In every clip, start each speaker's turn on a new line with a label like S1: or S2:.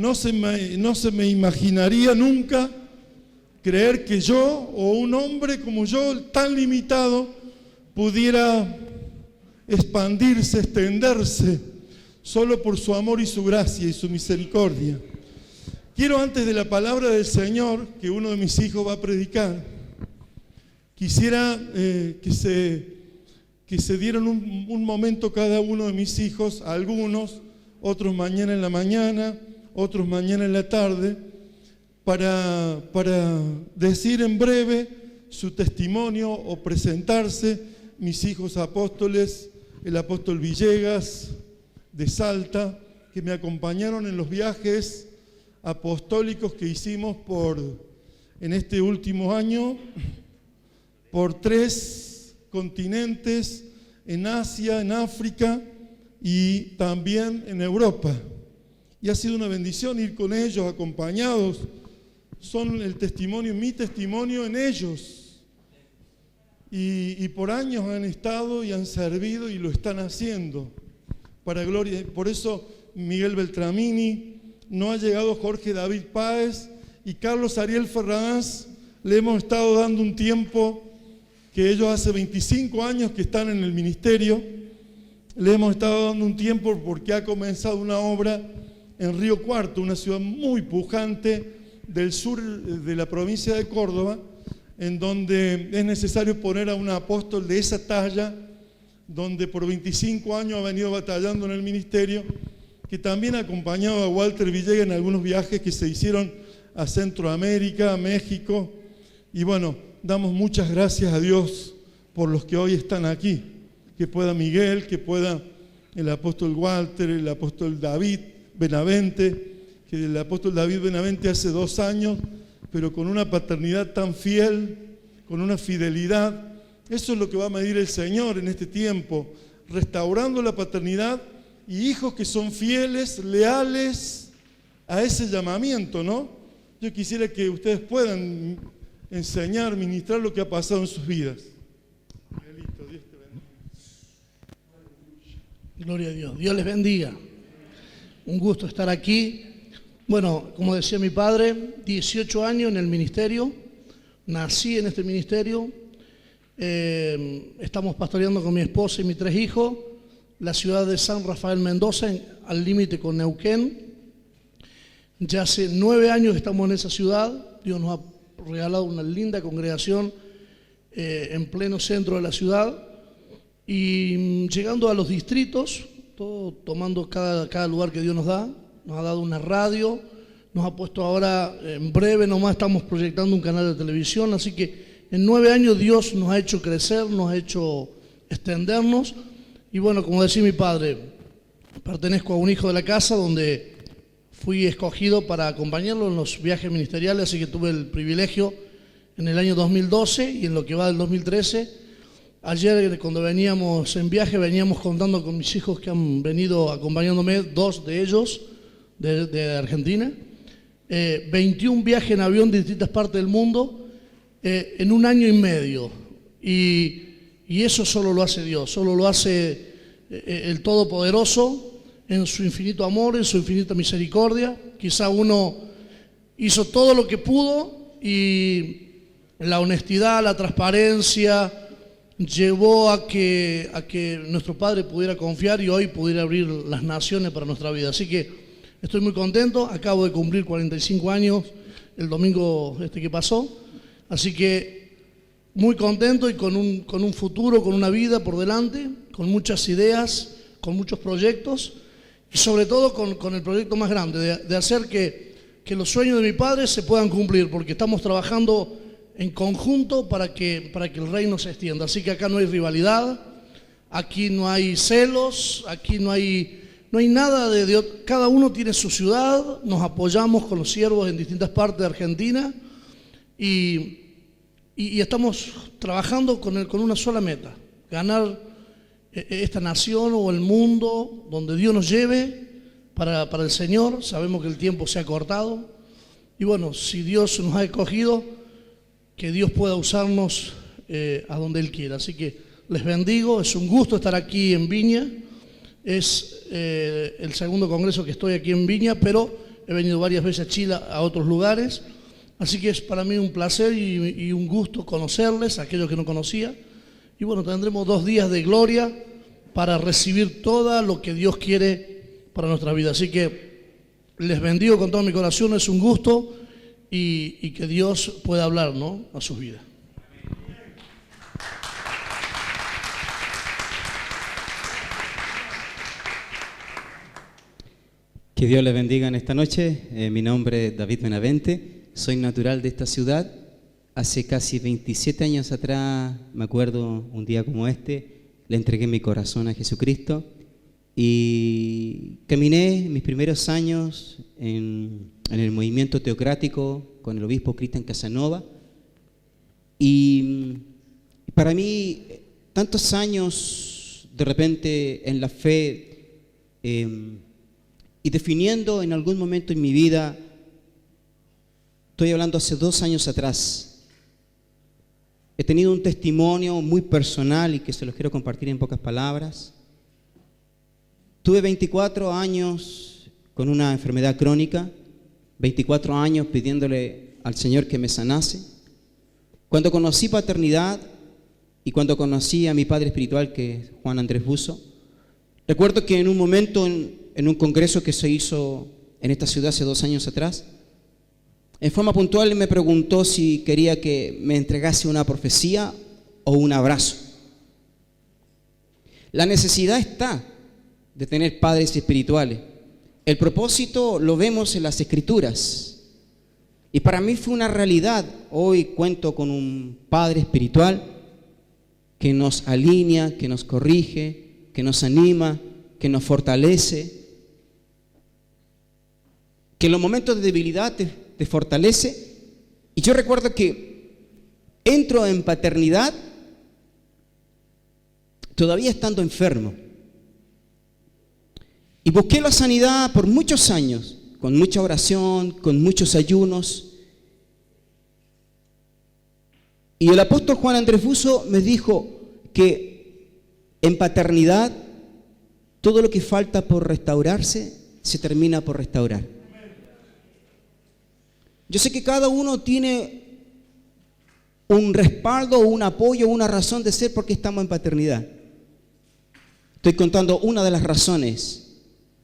S1: no se me imaginaría nunca creer que yo o un hombre como yo, tan limitado, pudiera expandirse, extenderse, solo por su amor y su gracia y su misericordia. Quiero, antes de la palabra del Señor, que uno de mis hijos va a predicar, quisiera que se dieran un momento cada uno de mis hijos, algunos, otros mañana en la mañana, otros mañana en la tarde, para decir en breve su testimonio o presentarse. Mis hijos apóstoles, el apóstol Villegas de Salta, que me acompañaron en los viajes apostólicos que hicimos en este último año por 3 continentes, en Asia, en África y también en Europa. Y ha sido una bendición ir con ellos, acompañados. Son el testimonio, mi testimonio en ellos. Y por años han estado y han servido y lo están haciendo para gloria. Por eso Miguel Beltramini, no ha llegado Jorge David Páez y Carlos Ariel Ferranz. Le hemos estado dando un tiempo, que ellos hace 25 años que están en el ministerio. Le hemos estado dando un tiempo porque ha comenzado una obra en Río Cuarto, una ciudad muy pujante del sur de la provincia de Córdoba, en donde es necesario poner a un apóstol de esa talla, donde por 25 años ha venido batallando en el ministerio, que también ha acompañado a Walter Villegas en algunos viajes que se hicieron a Centroamérica, a México. Y bueno, damos muchas gracias a Dios por los que hoy están aquí, que pueda Miguel, que pueda el apóstol Walter, el apóstol David Benavente, que el apóstol David Benavente hace 2 años, pero con una paternidad tan fiel, con una fidelidad. Eso es lo que va a medir el Señor en este tiempo, restaurando la paternidad y hijos que son fieles, leales a ese llamamiento, ¿no? Yo quisiera que ustedes puedan enseñar, ministrar lo que ha pasado en sus vidas. Miguelito, Dios te bendiga.
S2: Gloria a Dios. Dios les bendiga. Un gusto estar aquí. Bueno, como decía mi padre, 18 años en el ministerio. Nací en este ministerio. Estamos pastoreando con mi esposa y mis 3 hijos la ciudad de San Rafael Mendoza, al límite con Neuquén. Ya hace 9 años que estamos en esa ciudad. Dios nos ha regalado una linda congregación en pleno centro de la ciudad. Y llegando a los distritos, todo tomando cada lugar que Dios nos da. Nos ha dado una radio, nos ha puesto ahora, en breve nomás estamos proyectando un canal de televisión. Así que en 9 años Dios nos ha hecho crecer, nos ha hecho extendernos. Y bueno, como decía mi padre, pertenezco a un hijo de la casa donde fui escogido para acompañarlo en los viajes ministeriales, así que tuve el privilegio en el año 2012 y en lo que va del 2013. Ayer, cuando veníamos en viaje, veníamos contando con mis hijos que han venido acompañándome, 2 de ellos de Argentina, 21 viajes en avión de distintas partes del mundo en 1 año y medio. Y eso solo lo hace Dios, solo lo hace el Todopoderoso en su infinito amor, en su infinita misericordia. Quizá uno hizo todo lo que pudo y la honestidad, la transparencia llevó a que nuestro Padre pudiera confiar y hoy pudiera abrir las naciones para nuestra vida. Así que estoy muy contento, acabo de cumplir 45 años el domingo que pasó, así que muy contento y con un futuro, con una vida por delante, con muchas ideas, con muchos proyectos y sobre todo con el proyecto más grande, de hacer que los sueños de mi padre se puedan cumplir, porque estamos trabajando en conjunto para que el reino se extienda. Así que acá no hay rivalidad, aquí no hay celos, aquí no hay nada cada uno tiene su ciudad, nos apoyamos con los siervos en distintas partes de Argentina y estamos trabajando con una sola meta, ganar esta nación o el mundo donde Dios nos lleve para el Señor. Sabemos que el tiempo se ha cortado y bueno, si Dios nos ha escogido, que Dios pueda usarnos a donde Él quiera. Así que les bendigo, es un gusto estar aquí en Viña. Es el segundo congreso que estoy aquí en Viña, pero he venido varias veces a Chile, a otros lugares, así que es para mí un placer y un gusto conocerles, aquellos que no conocía. Y bueno, tendremos 2 días de gloria para recibir todo lo que Dios quiere para nuestra vida. Así que les bendigo con todo mi corazón, es un gusto y que Dios pueda hablar, ¿no?, a sus vidas.
S3: Que Dios les bendiga en esta noche. Mi nombre es David Benavente, soy natural de esta ciudad. Hace casi 27 años atrás, me acuerdo un día como este, le entregué mi corazón a Jesucristo y caminé mis primeros años en el movimiento teocrático con el obispo Cristian Casanova. Y para mí, tantos años de repente en la fe y definiendo en algún momento en mi vida, estoy hablando hace 2 años atrás, he tenido un testimonio muy personal y que se los quiero compartir en pocas palabras. Tuve 24 años con una enfermedad crónica, 24 años pidiéndole al Señor que me sanase. Cuando conocí paternidad y cuando conocí a mi padre espiritual, que es Juan Andrés Buzo, recuerdo que en un momento en un congreso que se hizo en esta ciudad hace 2 años atrás, en forma puntual me preguntó si quería que me entregase una profecía o un abrazo. La necesidad está de tener padres espirituales. El propósito lo vemos en las Escrituras. Y para mí fue una realidad. Hoy cuento con un padre espiritual que nos alinea, que nos corrige, que nos anima, que nos fortalece, que en los momentos de debilidad te fortalece. Y yo recuerdo que entro en paternidad todavía estando enfermo. Y busqué la sanidad por muchos años, con mucha oración, con muchos ayunos. Y el apóstol Juan Andrés Buzo me dijo que en paternidad todo lo que falta por restaurarse se termina por restaurar. Yo sé que cada uno tiene un respaldo, un apoyo, una razón de ser porque estamos en paternidad. Estoy contando una de las razones,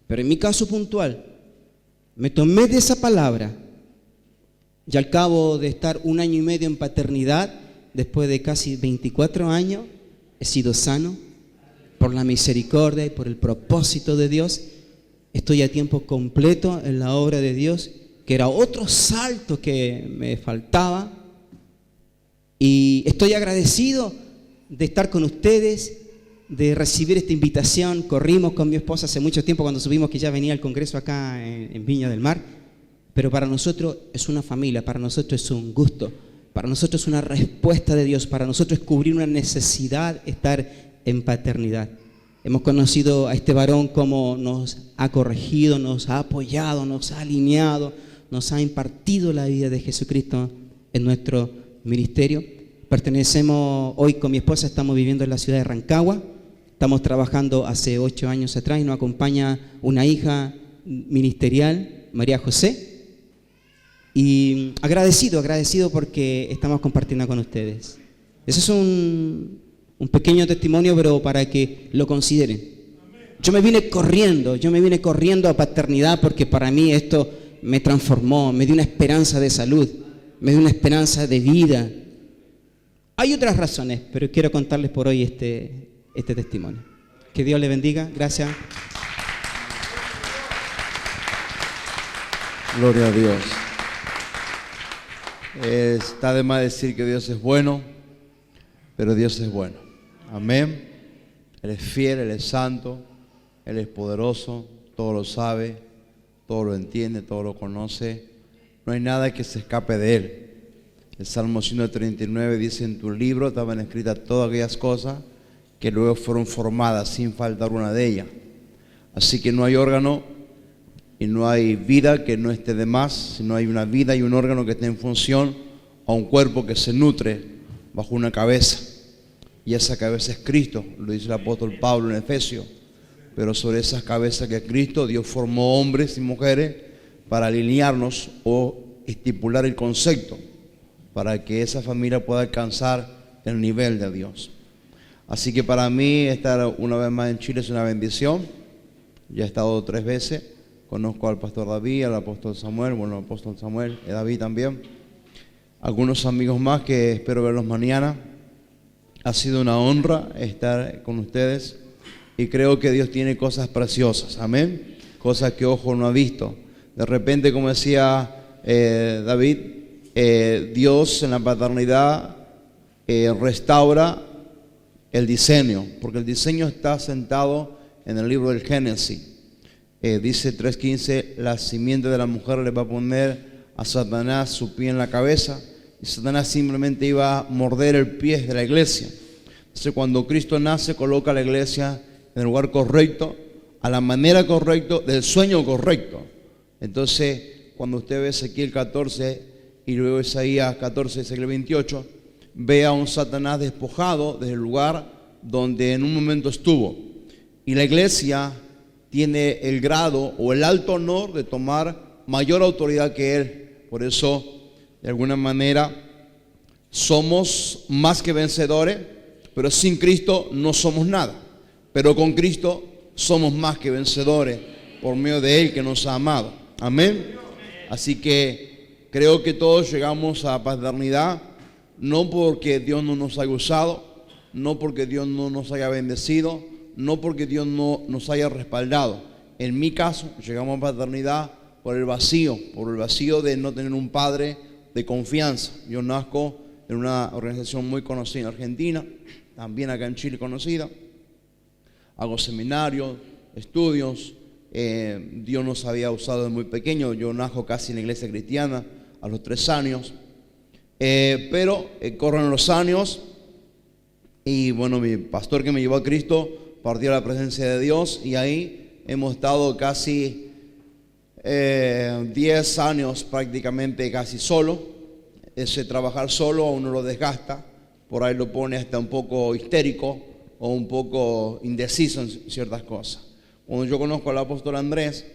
S3: pero en mi caso puntual, me tomé de esa palabra y al cabo de estar 1 año y medio en paternidad, después de casi 24 años, he sido sano por la misericordia y por el propósito de Dios. Estoy a tiempo completo en la obra de Dios, que era otro salto que me faltaba, y estoy agradecido de estar con ustedes, de recibir esta invitación. Corrimos con mi esposa hace mucho tiempo cuando supimos que ya venía al congreso acá en Viña del Mar, pero para nosotros es una familia, para nosotros es un gusto, para nosotros es una respuesta de Dios, para nosotros es cubrir una necesidad, estar en paternidad. Hemos conocido a este varón como nos ha corregido, nos ha apoyado, nos ha alineado, nos ha impartido la vida de Jesucristo en nuestro ministerio. Pertenecemos hoy con mi esposa, estamos viviendo en la ciudad de Rancagua, estamos trabajando hace 8 años atrás y nos acompaña una hija ministerial, María José, y agradecido porque estamos compartiendo con ustedes. Ese es un pequeño testimonio, pero para que lo consideren. Yo me vine corriendo a paternidad porque para mí esto me transformó, me dio una esperanza de salud, me dio una esperanza de vida. Hay otras razones, pero quiero contarles por hoy este testimonio. Que Dios les bendiga. Gracias.
S4: Gloria a Dios. Está de más decir que Dios es bueno, pero Dios es bueno. Amén. Él es fiel, Él es santo, Él es poderoso, todo lo sabe, todo lo entiende, todo lo conoce. No hay nada que se escape de Él. El Salmo 139 dice: en tu libro estaban escritas todas aquellas cosas que luego fueron formadas sin faltar una de ellas. Así que no hay órgano y no hay vida que no esté de más, sino hay una vida y un órgano que esté en función a un cuerpo que se nutre bajo una cabeza. Y esa cabeza es Cristo, lo dice el apóstol Pablo en Efesios. Pero sobre esas cabezas que es Cristo, Dios formó hombres y mujeres para alinearnos o estipular el concepto para que esa familia pueda alcanzar el nivel de Dios. Así que para mí estar una vez más en Chile es una bendición. Ya he estado 3 veces. Conozco al pastor David, al apóstol Samuel, bueno, al apóstol Samuel y David también. Algunos amigos más que espero verlos mañana. Ha sido una honra estar con ustedes y creo que Dios tiene cosas preciosas, amén. Cosas que ojo no ha visto. De repente, como decía David, Dios en la paternidad restaura el diseño, porque el diseño está sentado en el libro del Génesis. Dice 3:15, la simiente de la mujer le va a poner a Satanás su pie en la cabeza, y Satanás simplemente iba a morder el pie de la iglesia. Entonces, cuando Cristo nace, coloca a la iglesia en el lugar correcto, a la manera correcta, del sueño correcto. Entonces, cuando usted ve Ezequiel 14 y luego Isaías 14, Ezequiel 28, ve a un Satanás despojado del lugar donde en un momento estuvo. Y la iglesia tiene el grado o el alto honor de tomar mayor autoridad que él. Por eso, de alguna manera, somos más que vencedores, pero sin Cristo no somos nada. Pero con Cristo somos más que vencedores por medio de Él que nos ha amado. Amén. Así que creo que todos llegamos a paternidad, no porque Dios no nos haya usado, no porque Dios no nos haya bendecido, no porque Dios no nos haya respaldado. En mi caso, llegamos a paternidad por el vacío de no tener un padre de confianza. Yo nazco en una organización muy conocida en Argentina, también acá en Chile conocida. Hago seminarios, estudios. Dios nos había usado desde muy pequeño. Yo nazco casi en la iglesia cristiana a los 3 años. Pero corren los años y bueno, mi pastor que me llevó a Cristo partió a la presencia de Dios y ahí hemos estado casi 10 años prácticamente casi solo. Ese trabajar solo a uno lo desgasta, por ahí lo pone hasta un poco histérico o un poco indeciso en ciertas cosas. Cuando yo conozco al apóstol Andrés,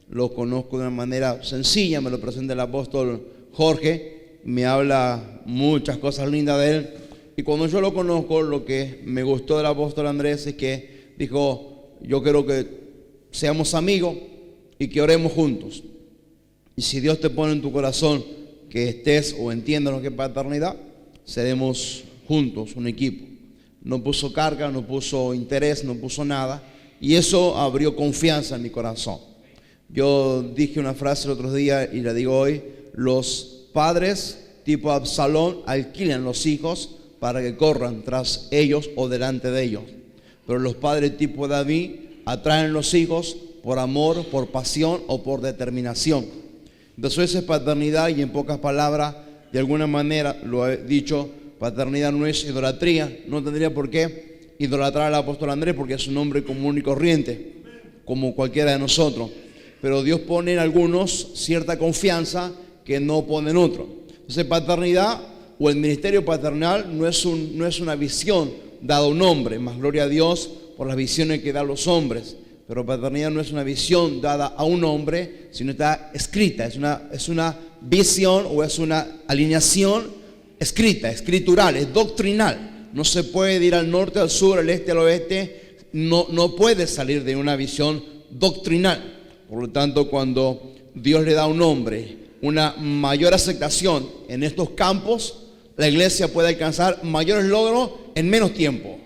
S4: lo conozco de una manera sencilla, me lo presenta el apóstol Jorge, me habla muchas cosas lindas de él. Y cuando yo lo conozco, lo que me gustó del apóstol Andrés es que dijo, yo quiero que seamos amigos y que oremos juntos. Y si Dios te pone en tu corazón que estés o entiendas lo que es paternidad, seremos juntos, un equipo. No puso carga, no puso interés, no puso nada. Y eso abrió confianza en mi corazón. Yo dije una frase el otro día y la digo hoy: los padres tipo Absalón alquilan los hijos para que corran tras ellos o delante de ellos. Pero los padres tipo David atraen los hijos por amor, por pasión o por determinación. Entonces esa es paternidad, y en pocas palabras, de alguna manera, lo he dicho, paternidad no es idolatría. No tendría por qué idolatrar al apóstol Andrés porque es un hombre común y corriente, como cualquiera de nosotros. Pero Dios pone en algunos cierta confianza que no pone en otros. Entonces paternidad o el ministerio paternal no es una visión dada a un hombre, más gloria a Dios por las visiones que dan los hombres. Pero paternidad no es una visión dada a un hombre, sino está escrita, es una visión o es una alineación escrita, escritural, es doctrinal. No se puede ir al norte, al sur, al este, al oeste, no puede salir de una visión doctrinal. Por lo tanto, cuando Dios le da a un hombre una mayor aceptación en estos campos, la iglesia puede alcanzar mayores logros en menos tiempo.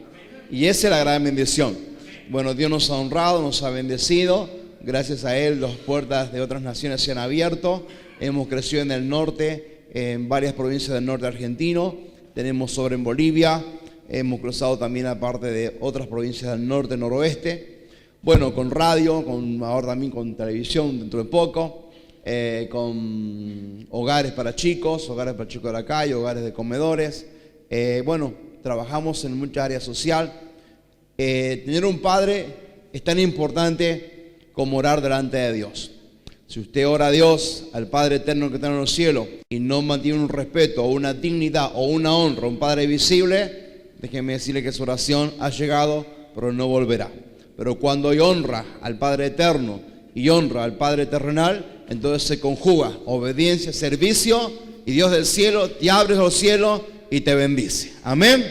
S4: Y esa es la gran bendición. Bueno, Dios nos ha honrado, nos ha bendecido. Gracias a Él las puertas de otras naciones se han abierto. Hemos crecido en el norte, en varias provincias del norte argentino. Tenemos sobre en Bolivia. Hemos cruzado también a parte de otras provincias del norte, noroeste. Bueno, con radio, ahora también con televisión dentro de poco. Con hogares para chicos de la calle, hogares de comedores. Bueno, trabajamos en muchas áreas sociales. Tener un padre es tan importante como orar delante de Dios. Si usted ora a Dios, al Padre eterno que está en los cielos, y no mantiene un respeto o una dignidad o una honra a un Padre visible, déjeme decirle que su oración ha llegado, pero no volverá. Pero cuando hay honra al Padre eterno y honra al Padre terrenal, entonces se conjuga obediencia, servicio, y Dios del cielo te abre los cielos y te bendice. Amén.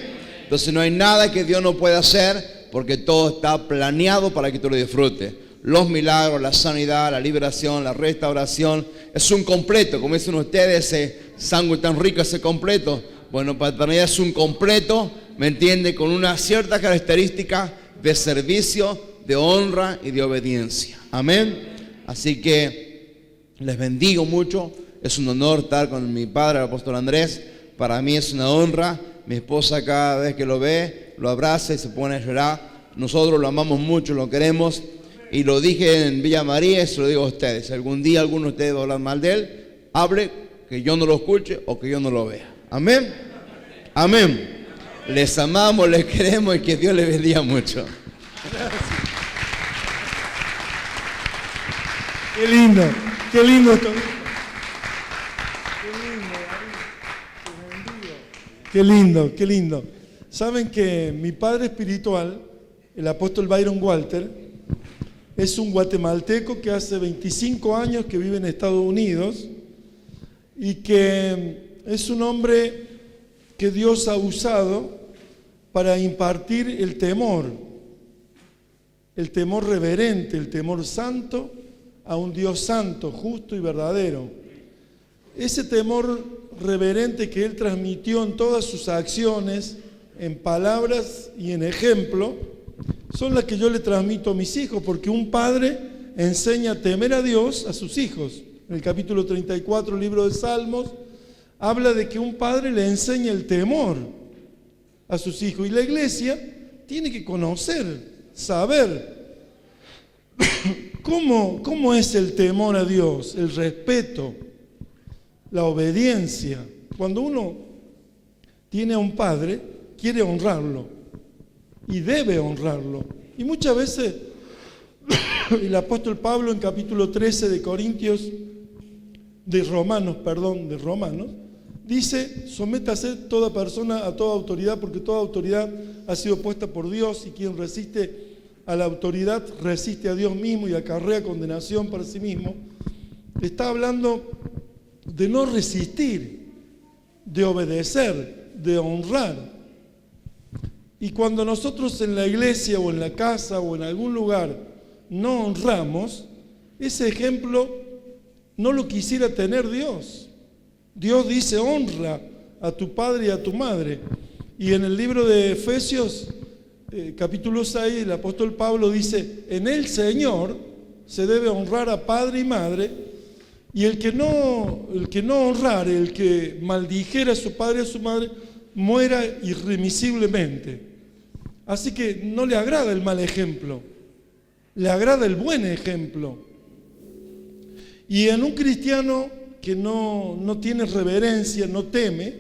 S4: Entonces no hay nada que Dios no pueda hacer, porque todo está planeado para que tú lo disfrutes. Los milagros, la sanidad, la liberación, la restauración, es un completo. Como dicen ustedes, ese sándwich tan rico, ese completo. Bueno, paternidad es un completo, ¿me entiende? Con una cierta característica de servicio, de honra y de obediencia. Amén. Así que les bendigo mucho. Es un honor estar con mi padre, el apóstol Andrés. Para mí es una honra. Mi esposa cada vez que lo ve, lo abraza y se pone a llorar. Nosotros lo amamos mucho, lo queremos. Y lo dije en Villa María y se lo digo a ustedes. Si algún día alguno de ustedes va a hablar mal de él, hable, que yo no lo escuche o que yo no lo vea. Amén. Amén. Les amamos, les queremos y que Dios les bendiga mucho.
S1: Qué lindo, qué lindo esto. Qué lindo, qué lindo. Saben que mi padre espiritual, el apóstol Byron Walter, es un guatemalteco que hace 25 años que vive en Estados Unidos y que es un hombre que Dios ha usado para impartir el temor reverente, el temor santo a un Dios santo, justo y verdadero. Ese temor reverente que él transmitió en todas sus acciones, en palabras y en ejemplo, son las que yo le transmito a mis hijos, porque un padre enseña a temer a Dios a sus hijos. En el capítulo 34, libro de Salmos, habla de que un padre le enseña el temor a sus hijos. Y la iglesia tiene que conocer, saber cómo es el temor a Dios, el respeto, la obediencia. Cuando uno tiene a un padre, quiere honrarlo y debe honrarlo. Y muchas veces el apóstol Pablo en capítulo 13 de Romanos, dice: sométase toda persona a toda autoridad, porque toda autoridad ha sido puesta por Dios, y quien resiste a la autoridad resiste a Dios mismo y acarrea condenación para sí mismo. Está hablando de no resistir, de obedecer, de honrar. Y cuando nosotros en la iglesia o en la casa o en algún lugar no honramos, ese ejemplo no lo quisiera tener Dios. Dios dice: honra a tu padre y a tu madre. Y en el libro de Efesios, capítulo 6, el apóstol Pablo dice: en el Señor se debe honrar a padre y madre, y el que no honrare, el que maldijera a su padre y a su madre, muera irremisiblemente. Así que no le agrada el mal ejemplo, le agrada el buen ejemplo. Y en un cristiano que no tiene reverencia, no teme,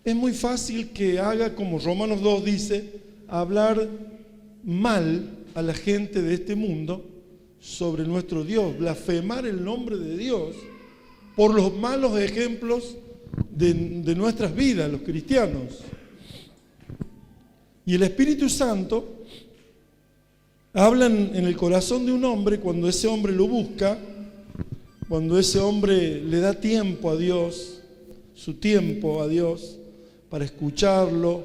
S1: es muy fácil que haga, como Romanos 2 dice, hablar mal a la gente de este mundo sobre nuestro Dios, blasfemar el nombre de Dios por los malos ejemplos de nuestras vidas, los cristianos. Y el Espíritu Santo habla en el corazón de un hombre cuando ese hombre lo busca, cuando ese hombre le da tiempo a Dios, su tiempo a Dios, para escucharlo.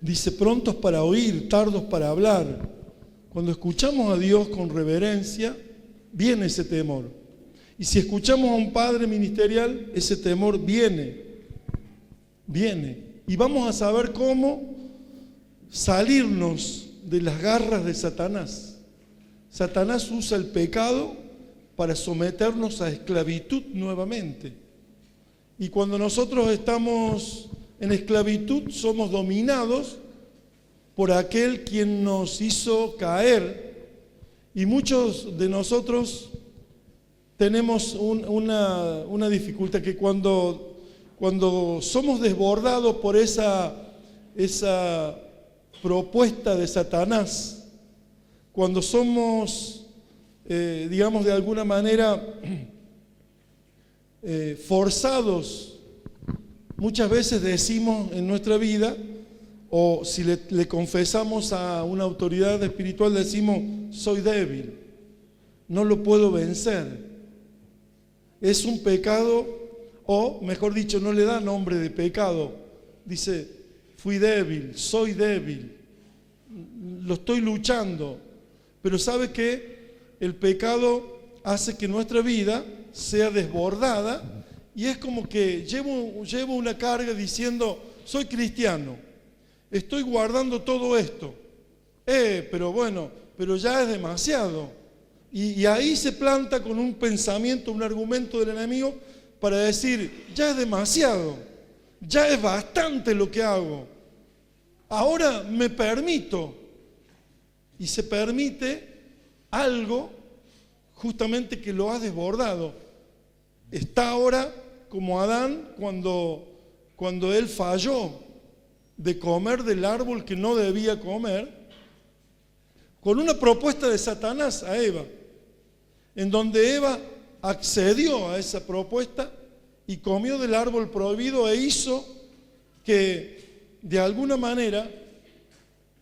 S1: Dice: prontos para oír, tardos para hablar. Cuando escuchamos a Dios con reverencia, viene ese temor. Y si escuchamos a un padre ministerial, ese temor viene. Y vamos a saber cómo salirnos de las garras de Satanás. Satanás usa el pecado para someternos a esclavitud nuevamente. Y cuando nosotros estamos en esclavitud, somos dominados por aquel quien nos hizo caer. Y muchos de nosotros tenemos una dificultad, que cuando somos desbordados por esa propuesta de Satanás, cuando somos, digamos de alguna manera, forzados, muchas veces decimos en nuestra vida, o si le confesamos a una autoridad espiritual, decimos: soy débil, no lo puedo vencer. Es un pecado, o mejor dicho, no le da nombre de pecado. Dice, fui débil, soy débil, lo estoy luchando. Pero ¿sabe qué? El pecado hace que nuestra vida sea desbordada y es como que llevo una carga diciendo, soy cristiano, estoy guardando todo esto. Pero bueno, pero ya es demasiado. Y ahí se planta con un pensamiento, un argumento del enemigo para decir, ya es demasiado, ya es bastante lo que hago. Ahora me permito. Y se permite algo justamente que lo ha desbordado. Está ahora como Adán cuando él falló de comer del árbol que no debía comer, con una propuesta de Satanás a Eva, en donde Eva accedió a esa propuesta y comió del árbol prohibido e hizo que, de alguna manera,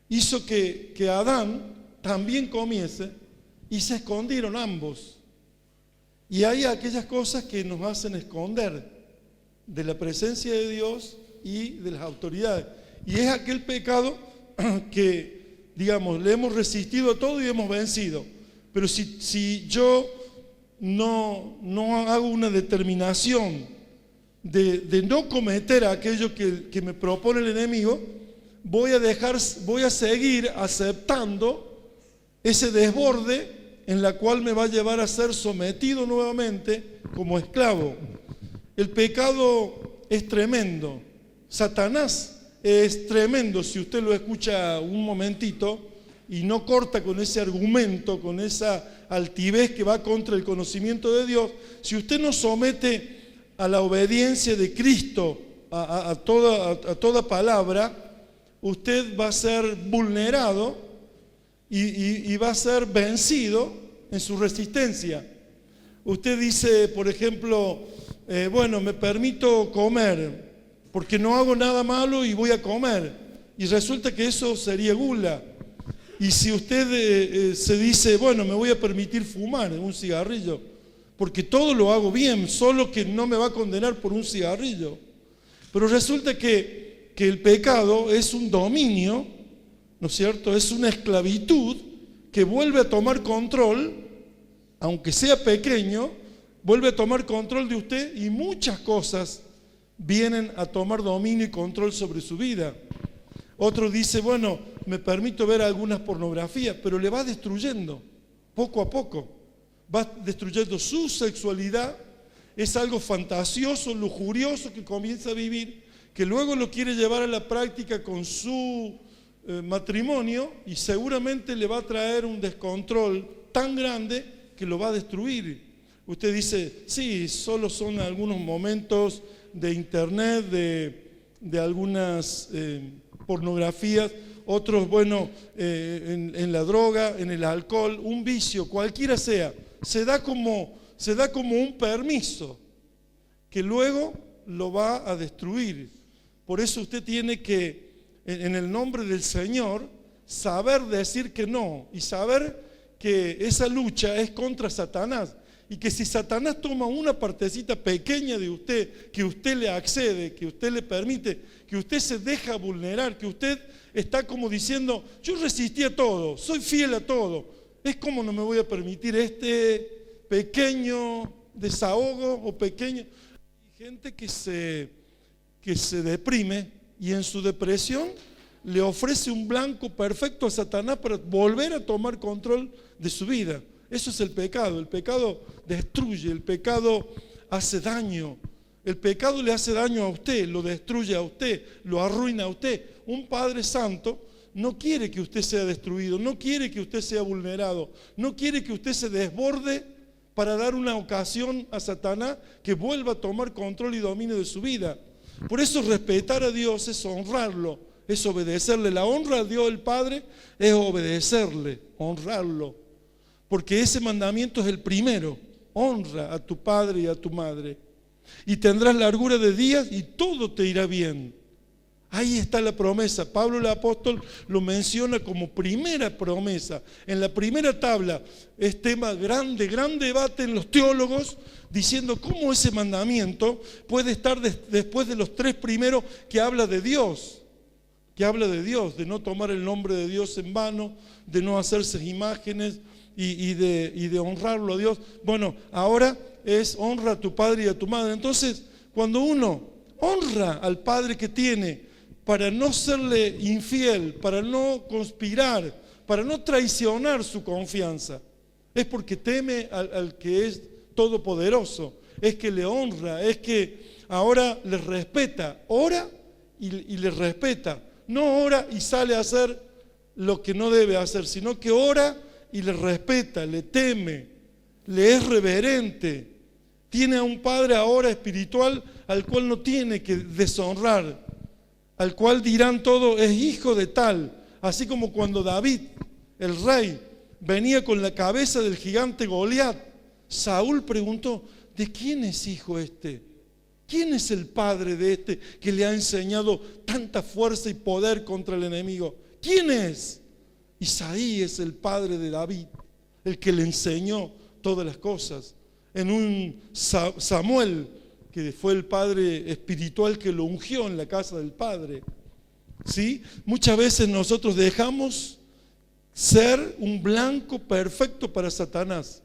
S1: hizo que Adán también comiese y se escondieron ambos. Y hay aquellas cosas que nos hacen esconder de la presencia de Dios y de las autoridades. Y es aquel pecado que, digamos, le hemos resistido a todo y hemos vencido. Pero si yo no hago una determinación de no cometer aquello que me propone el enemigo, voy a seguir aceptando ese desborde en la cual me va a llevar a ser sometido nuevamente como esclavo. El pecado es tremendo. Satanás es tremendo. Si usted lo escucha un momentito y no corta con ese argumento, con esa altivez que va contra el conocimiento de Dios, si usted no somete a la obediencia de Cristo a toda palabra, usted va a ser vulnerado y va a ser vencido en su resistencia. Usted dice, por ejemplo, bueno, me permito comer porque no hago nada malo y voy a comer. Y resulta que eso sería gula. Y si usted se dice, bueno, me voy a permitir fumar un cigarrillo porque todo lo hago bien, solo que no me va a condenar por un cigarrillo. Pero resulta que el pecado es un dominio, ¿no es cierto? Es una esclavitud que vuelve a tomar control, aunque sea pequeño, vuelve a tomar control de usted y muchas cosas vienen a tomar dominio y control sobre su vida. Otro dice, bueno, me permito ver algunas pornografías, pero le va destruyendo, poco a poco. Va destruyendo su sexualidad, es algo fantasioso, lujurioso que comienza a vivir, que luego lo quiere llevar a la práctica con su matrimonio y seguramente le va a traer un descontrol tan grande que lo va a destruir. Usted dice, sí, solo son algunos momentos de internet, de algunas pornografías, otros, bueno, en la droga, en el alcohol, un vicio, cualquiera sea, se da como un permiso que luego lo va a destruir. Por eso usted tiene que, en el nombre del Señor, saber decir que no y saber que esa lucha es contra Satanás. Y que si Satanás toma una partecita pequeña de usted, que usted le accede, que usted le permite, que usted se deja vulnerar, que usted está como diciendo, yo resistí a todo, soy fiel a todo, es como no me voy a permitir este pequeño desahogo o pequeño. Hay gente que se deprime y en su depresión le ofrece un blanco perfecto a Satanás para volver a tomar control de su vida. Eso es el pecado destruye, el pecado hace daño, el pecado le hace daño a usted, lo destruye a usted, lo arruina a usted. Un Padre Santo no quiere que usted sea destruido, no quiere que usted sea vulnerado, no quiere que usted se desborde para dar una ocasión a Satanás que vuelva a tomar control y dominio de su vida. Por eso respetar a Dios es honrarlo, es obedecerle. La honra a Dios el Padre es obedecerle, honrarlo. Porque ese mandamiento es el primero, honra a tu padre y a tu madre. Y tendrás largura de días y todo te irá bien. Ahí está la promesa. Pablo el apóstol lo menciona como primera promesa. En la primera tabla es tema grande, gran debate en los teólogos, diciendo cómo ese mandamiento puede estar después de los 3 primeros que habla de Dios. Que habla de Dios, de no tomar el nombre de Dios en vano, de no hacerse imágenes y de honrarlo a Dios. Bueno, ahora es honra a tu padre y a tu madre. Entonces, cuando uno honra al padre que tiene, para no serle infiel, para no conspirar, para no traicionar su confianza, es porque teme al que es todopoderoso, es que le honra, es que ahora le respeta, ora y le respeta, no ora y sale a hacer lo que no debe hacer, sino que ora y le respeta, le teme, le es reverente, tiene a un padre ahora espiritual al cual no tiene que deshonrar, al cual dirán todo, es hijo de tal, así como cuando David, el rey, venía con la cabeza del gigante Goliat, Saúl preguntó, ¿de quién es hijo este? ¿Quién es el padre de este que le ha enseñado tanta fuerza y poder contra el enemigo? ¿Quién es? Isaí es el padre de David, el que le enseñó todas las cosas. En un Samuel, que fue el padre espiritual que lo ungió en la casa del Padre. ¿Sí? Muchas veces nosotros dejamos ser un blanco perfecto para Satanás.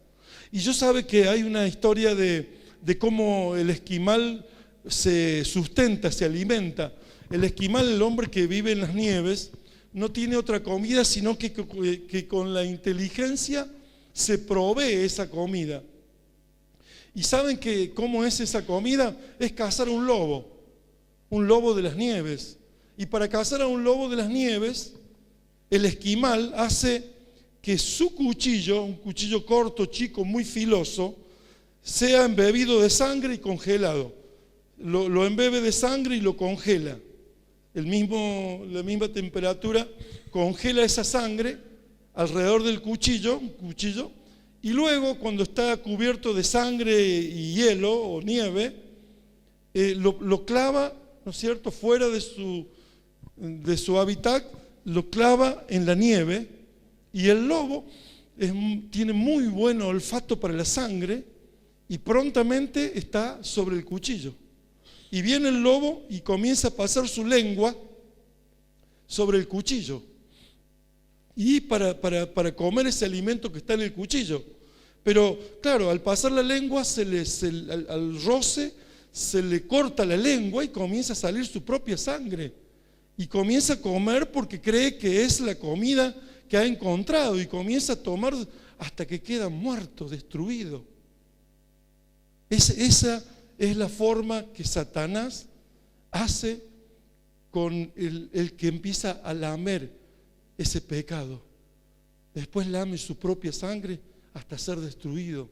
S1: Y yo sabe que hay una historia de cómo el esquimal se sustenta, se alimenta. El esquimal, el hombre que vive en las nieves, no tiene otra comida sino que con la inteligencia se provee esa comida. ¿Y saben que cómo es esa comida? Es cazar un lobo de las nieves. Y para cazar a un lobo de las nieves, el esquimal hace que su cuchillo, un cuchillo corto, chico, muy filoso, sea embebido de sangre y congelado. Lo embebe de sangre y lo congela. La misma temperatura congela esa sangre alrededor del cuchillo, un cuchillo, y luego cuando está cubierto de sangre y hielo o nieve, lo clava, ¿no es cierto?, fuera de su hábitat, lo clava en la nieve, y el lobo tiene muy buen olfato para la sangre y prontamente está sobre el cuchillo. Y viene el lobo y comienza a pasar su lengua sobre el cuchillo. Y para comer ese alimento que está en el cuchillo. Pero claro, al pasar la lengua, al roce, se le corta la lengua y comienza a salir su propia sangre. Y comienza a comer porque cree que es la comida que ha encontrado. Y comienza a tomar hasta que queda muerto, destruido. Esa es la forma que Satanás hace con el que empieza a lamer ese pecado. Después lame su propia sangre hasta ser destruido,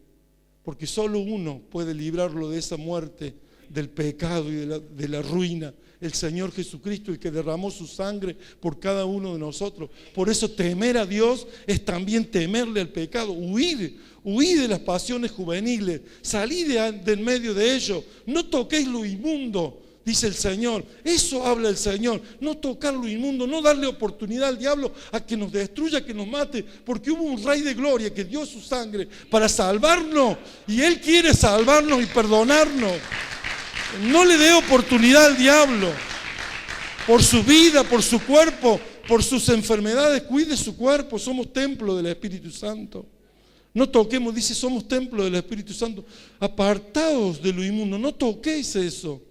S1: porque solo uno puede librarlo de esa muerte, del pecado y de la ruina, el Señor Jesucristo, el que derramó su sangre por cada uno de nosotros. Por eso temer a Dios es también temerle al pecado, huir de las pasiones juveniles, salid de en medio de ellos, no toquéis lo inmundo, dice el Señor. Eso habla el Señor, no tocar lo inmundo, no darle oportunidad al diablo a que nos destruya, que nos mate, porque hubo un Rey de Gloria que dio su sangre para salvarnos, y Él quiere salvarnos y perdonarnos. No le dé oportunidad al diablo por su vida, por su cuerpo, por sus enfermedades. Cuide su cuerpo, somos templo del Espíritu Santo. No toquemos, dice, somos templo del Espíritu Santo. Apartaos de lo inmundo, no toquéis eso.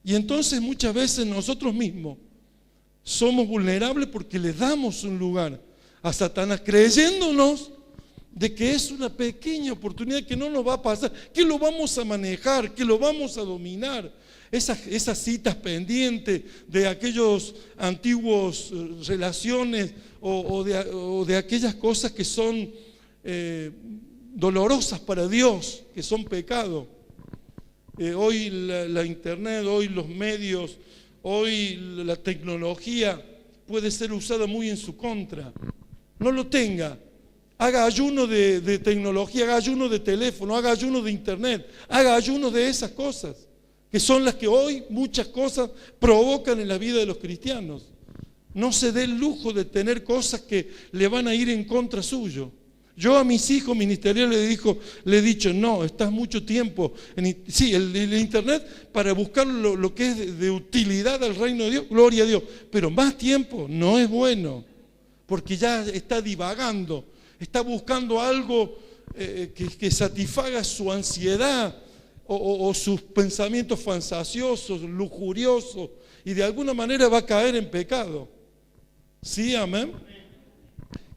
S1: Y entonces muchas veces nosotros mismos somos vulnerables porque le damos un lugar a Satanás, creyéndonos de que es una pequeña oportunidad, que no nos va a pasar, que lo vamos a manejar, que lo vamos a dominar. Esas citas pendientes de aquellos antiguos relaciones o de aquellas cosas que son dolorosas para Dios, que son pecado. Hoy la internet, hoy los medios, hoy la tecnología puede ser usada muy en su contra. No lo tenga. Haga ayuno de tecnología, haga ayuno de teléfono, haga ayuno de internet, haga ayuno de esas cosas. que son las que hoy muchas cosas provocan en la vida de los cristianos. No se dé el lujo de tener cosas que le van a ir en contra suyo. Yo a mis hijos ministeriales le he dicho, no, estás mucho tiempo en el internet para buscar lo que es de utilidad al reino de Dios, gloria a Dios, pero más tiempo no es bueno, porque ya está divagando, está buscando algo que satisfaga su ansiedad o sus pensamientos fantasiosos, lujuriosos, y de alguna manera va a caer en pecado. ¿Sí, amén?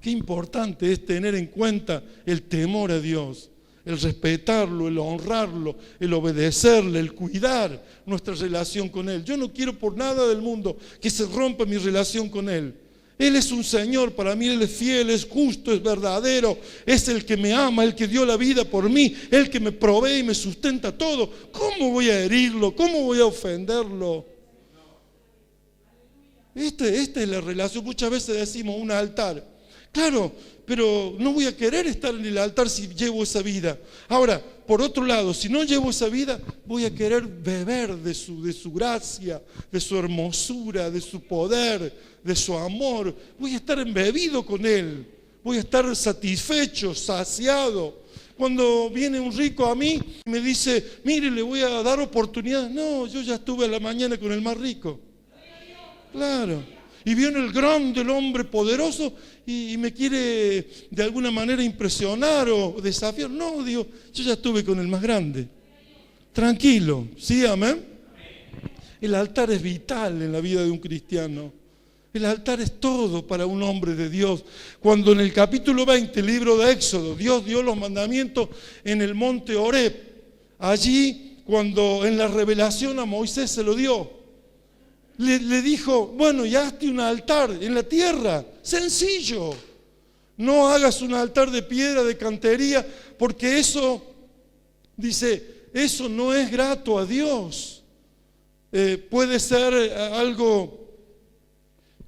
S1: Qué importante es tener en cuenta el temor a Dios, el respetarlo, el honrarlo, el obedecerle, el cuidar nuestra relación con Él. Yo no quiero por nada del mundo que se rompa mi relación con Él. Él es un Señor, para mí Él es fiel, es justo, es verdadero, es el que me ama, el que dio la vida por mí, el que me provee y me sustenta todo. ¿Cómo voy a herirlo? ¿Cómo voy a ofenderlo? Esta es la relación. Muchas veces decimos un altar. Claro, pero no voy a querer estar en el altar si llevo esa vida. Ahora, por otro lado, si no llevo esa vida, voy a querer beber de su gracia, de su hermosura, de su poder, de su amor. Voy a estar embebido con Él. Voy a estar satisfecho, saciado. Cuando viene un rico a mí y me dice, mire, le voy a dar oportunidad. No, yo ya estuve a la mañana con el más rico. Claro. Y viene el grande, el hombre poderoso y me quiere de alguna manera impresionar o desafiar. No, digo, yo ya estuve con el más grande. Tranquilo, ¿sí, amén? El altar es vital en la vida de un cristiano. El altar es todo para un hombre de Dios. Cuando en el capítulo 20, el libro de Éxodo, Dios dio los mandamientos en el monte Horeb. Allí, cuando en la revelación a Moisés se lo dio. Le dijo, bueno, ya hazte un altar en la tierra, sencillo. No hagas un altar de piedra, de cantería, porque eso, dice, eso no es grato a Dios. Puede ser algo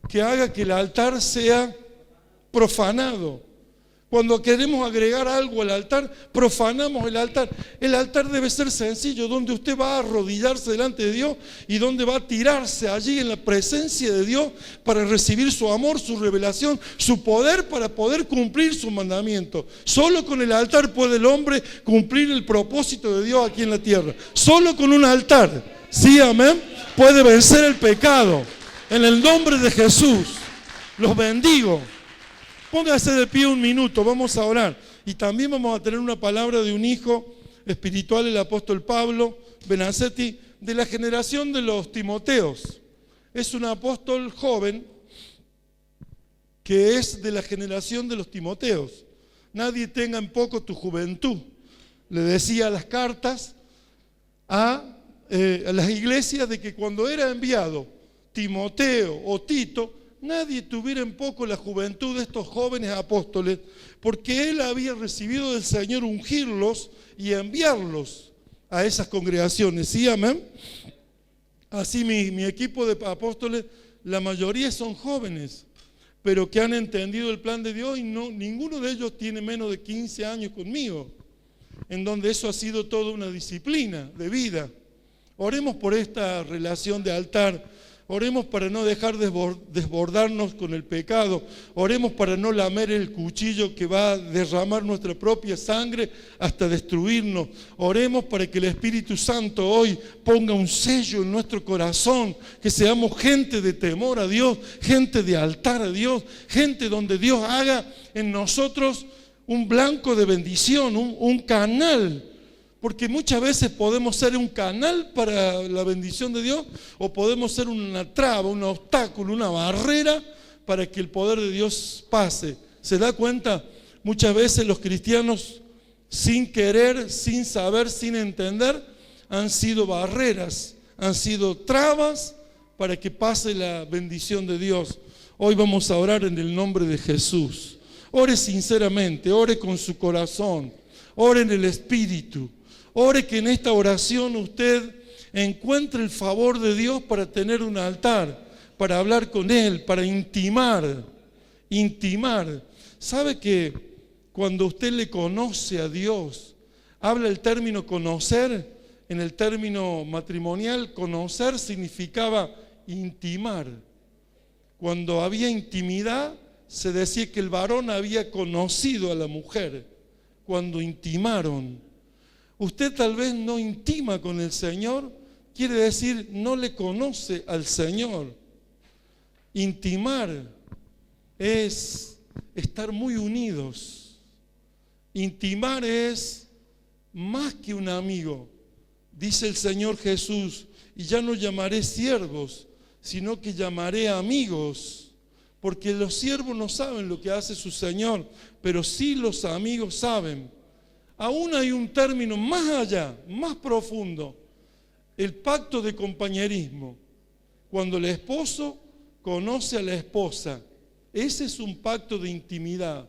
S1: que haga que el altar sea profanado. Cuando queremos agregar algo al altar, profanamos el altar. El altar debe ser sencillo, donde usted va a arrodillarse delante de Dios y donde va a tirarse allí en la presencia de Dios para recibir su amor, su revelación, su poder para poder cumplir su mandamiento. Solo con el altar puede el hombre cumplir el propósito de Dios aquí en la tierra. Solo con un altar, sí, amén, puede vencer el pecado. En el nombre de Jesús, los bendigo. Póngase de pie un minuto, vamos a orar. Y también vamos a tener una palabra de un hijo espiritual, el apóstol Pablo Benacetti, de la generación de los Timoteos. Es un apóstol joven que es de la generación de los Timoteos. Nadie tenga en poco tu juventud. Le decía las cartas a las iglesias de que cuando era enviado Timoteo o Tito, nadie tuviera en poco la juventud de estos jóvenes apóstoles, porque él había recibido del Señor ungirlos y enviarlos a esas congregaciones. ¿Sí, amén? Así mi equipo de apóstoles, la mayoría son jóvenes, pero que han entendido el plan de Dios y ninguno de ellos tiene menos de 15 años conmigo, en donde eso ha sido toda una disciplina de vida. Oremos por esta relación de altar. Oremos para no dejar desbordarnos con el pecado. Oremos para no lamer el cuchillo que va a derramar nuestra propia sangre hasta destruirnos. Oremos para que el Espíritu Santo hoy ponga un sello en nuestro corazón, que seamos gente de temor a Dios, gente de altar a Dios, gente donde Dios haga en nosotros un blanco de bendición, un canal. Porque muchas veces podemos ser un canal para la bendición de Dios o podemos ser una traba, un obstáculo, una barrera para que el poder de Dios pase. ¿Se da cuenta? Muchas veces los cristianos, sin querer, sin saber, sin entender, han sido barreras, han sido trabas para que pase la bendición de Dios. Hoy vamos a orar en el nombre de Jesús. Ore sinceramente, ore con su corazón, ore en el Espíritu. Ore que en esta oración usted encuentre el favor de Dios para tener un altar, para hablar con Él, para intimar. ¿Sabe que cuando usted le conoce a Dios, habla el término conocer, en el término matrimonial, conocer significaba intimar. Cuando había intimidad, se decía que el varón había conocido a la mujer. Cuando intimaron. Usted tal vez no intima con el Señor, quiere decir no le conoce al Señor. Intimar es estar muy unidos. Intimar es más que un amigo. Dice el Señor Jesús, y ya no llamaré siervos, sino que llamaré amigos, porque los siervos no saben lo que hace su Señor, pero sí los amigos saben. Aún hay un término más allá, más profundo, el pacto de compañerismo. Cuando el esposo conoce a la esposa, ese es un pacto de intimidad.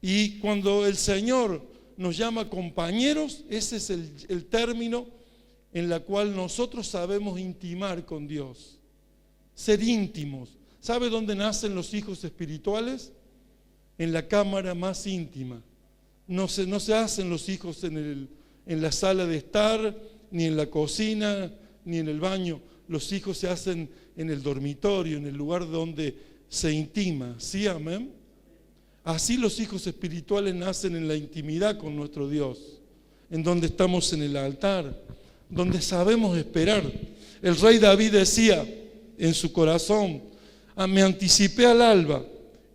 S1: Y cuando el Señor nos llama compañeros, ese es el término en el cual nosotros sabemos intimar con Dios. Ser íntimos. ¿Sabe dónde nacen los hijos espirituales? En la cámara más íntima. No se hacen los hijos en la sala de estar, ni en la cocina, ni en el baño. Los hijos se hacen en el dormitorio, en el lugar donde se intima. ¿Sí, amén? Así los hijos espirituales nacen en la intimidad con nuestro Dios, en donde estamos en el altar, donde sabemos esperar. El rey David decía en su corazón, me anticipé al alba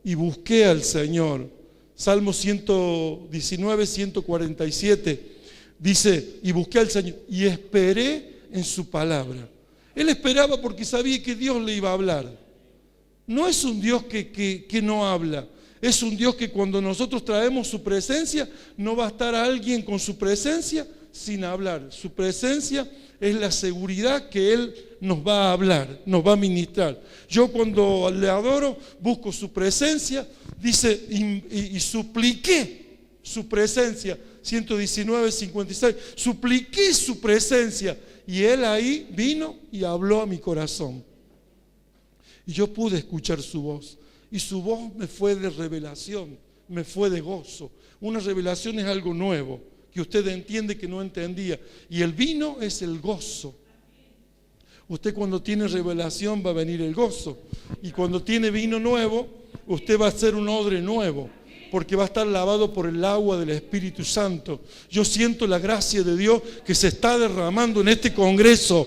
S1: y busqué al Señor. Salmo 119, 147 dice, y busqué al Señor y esperé en su palabra. Él esperaba porque sabía que Dios le iba a hablar. No es un Dios que no habla. Es un Dios que cuando nosotros traemos su presencia, no va a estar alguien con su presencia sin hablar. Su presencia es la seguridad que Él nos va a hablar, nos va a ministrar. Yo cuando le adoro, busco su presencia, dice, y supliqué su presencia. 119, 56, supliqué su presencia. Y Él ahí vino y habló a mi corazón. Y yo pude escuchar su voz. Y su voz me fue de revelación, me fue de gozo. Una revelación es algo nuevo, que usted entiende que no entendía. Y el vino es el gozo. Usted cuando tiene revelación va a venir el gozo. Y cuando tiene vino nuevo, usted va a ser un odre nuevo, porque va a estar lavado por el agua del Espíritu Santo. Yo siento la gracia de Dios que se está derramando en este congreso.